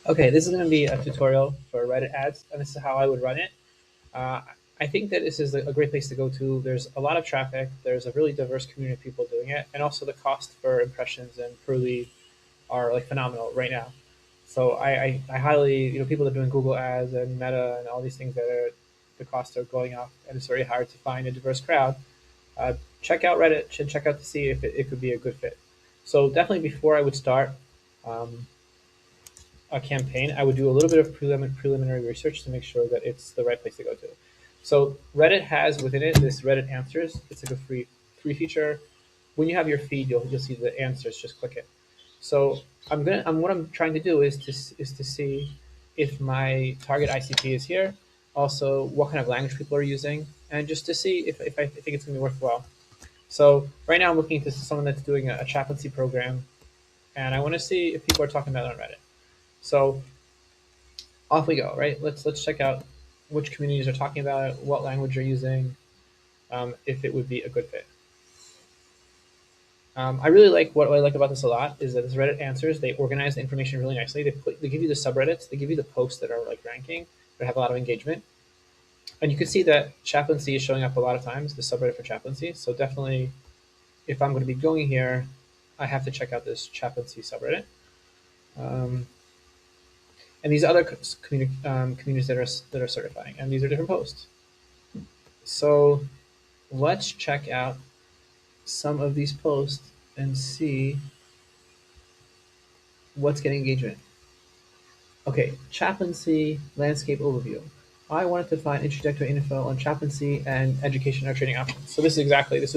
Okay, this is going to be a tutorial for Reddit ads, and this is how I would run it. Uh, I think that this is a great place to go to. There's a lot of traffic. There's a really diverse community of people doing it, and also the cost for impressions and per lead are like phenomenal right now. So I highly, people that are doing Google ads and Meta and all these things that are the costs are going up, and it's very hard to find a diverse crowd. Uh, check out Reddit. Should check out to see if it could be a good fit. So definitely before I would start. Um, a campaign, I would do a little bit of preliminary research to make sure that it's the right place to go to. So Reddit has within it this Reddit Answers. It's like a free feature. When you have your feed, you'll see the answers. Just click it. So what I'm trying to do is to see if my target ICP is here. Also, what kind of language people are using, and just to see if I think it's going to be worthwhile. So right now I'm looking into someone that's doing a chaplaincy program, and I want to see if people are talking about it on Reddit. So off we go, right? Let's check out which communities are talking about it, what language you're using, if it would be a good fit. I really like what I like about this a lot is that this Reddit answers. They organize the information really nicely. They give you the subreddits. They give you the posts that are like ranking that have a lot of engagement, and you can see that chaplaincy is showing up a lot of times. The subreddit for chaplaincy. So definitely, if I'm going to be going here, I have to check out this chaplaincy subreddit. Um, and these other communities that are certifying, and these are different posts. So let's check out some of these posts and see what's getting engagement. Okay, chaplaincy landscape overview. I wanted to find introductory info on chaplaincy and education or training options. So this would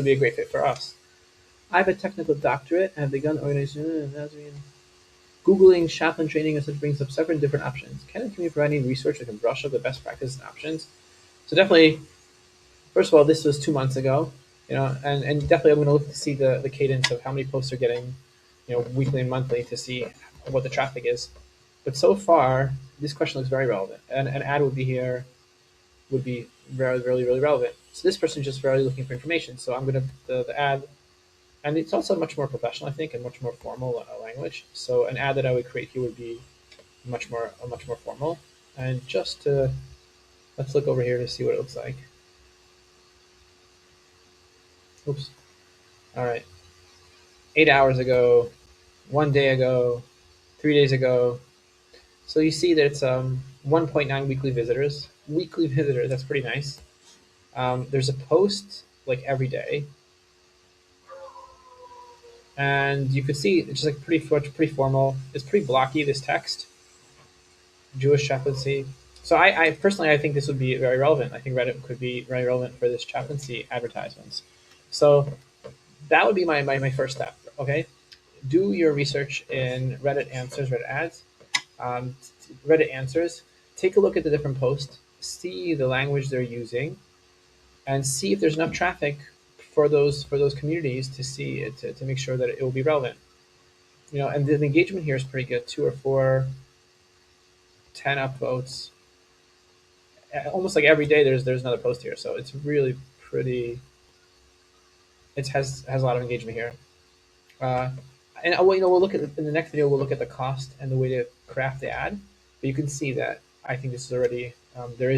be a great fit for us. I have a technical doctorate and have begun organization. Googling chaplain training and such brings up several different options. Can you provide any research that can brush up the best practices and options? So definitely, first of all, this was 2 months ago, and definitely I'm going to look to see the cadence of how many posts are getting, weekly and monthly to see what the traffic is. But so far, this question looks very relevant. And an ad would be here, would be very, really, really relevant. So this person is just really looking for information. So I'm going to, the ad, and it's also much more professional, I think, and much more formal language. So an ad that I would create here would be much more formal. And let's look over here to see what it looks like. Oops. All right. 8 hours ago, 1 day ago, 3 days ago. So you see that it's 1.9 weekly visitors. Weekly visitors, that's pretty nice. There's a post like every day, and you could see it's just like pretty formal. It's pretty blocky. This text, Jewish chaplaincy. So I personally I think this would be very relevant. I think Reddit could be very relevant for this chaplaincy advertisements. So that would be my first step. Okay, do your research in Reddit answers, Reddit ads, um, Reddit answers. Take a look at the different posts, see the language they're using, and see if there's enough traffic for those communities to see it to make sure that it will be relevant. And the engagement here is pretty good. 2 or 4, 10 upvotes. Almost like every day there's another post here, so it's really pretty. It has a lot of engagement here. Uh, and we'll look at in the next video. We'll look at the cost and the way to craft the ad. But you can see that I think this is already there is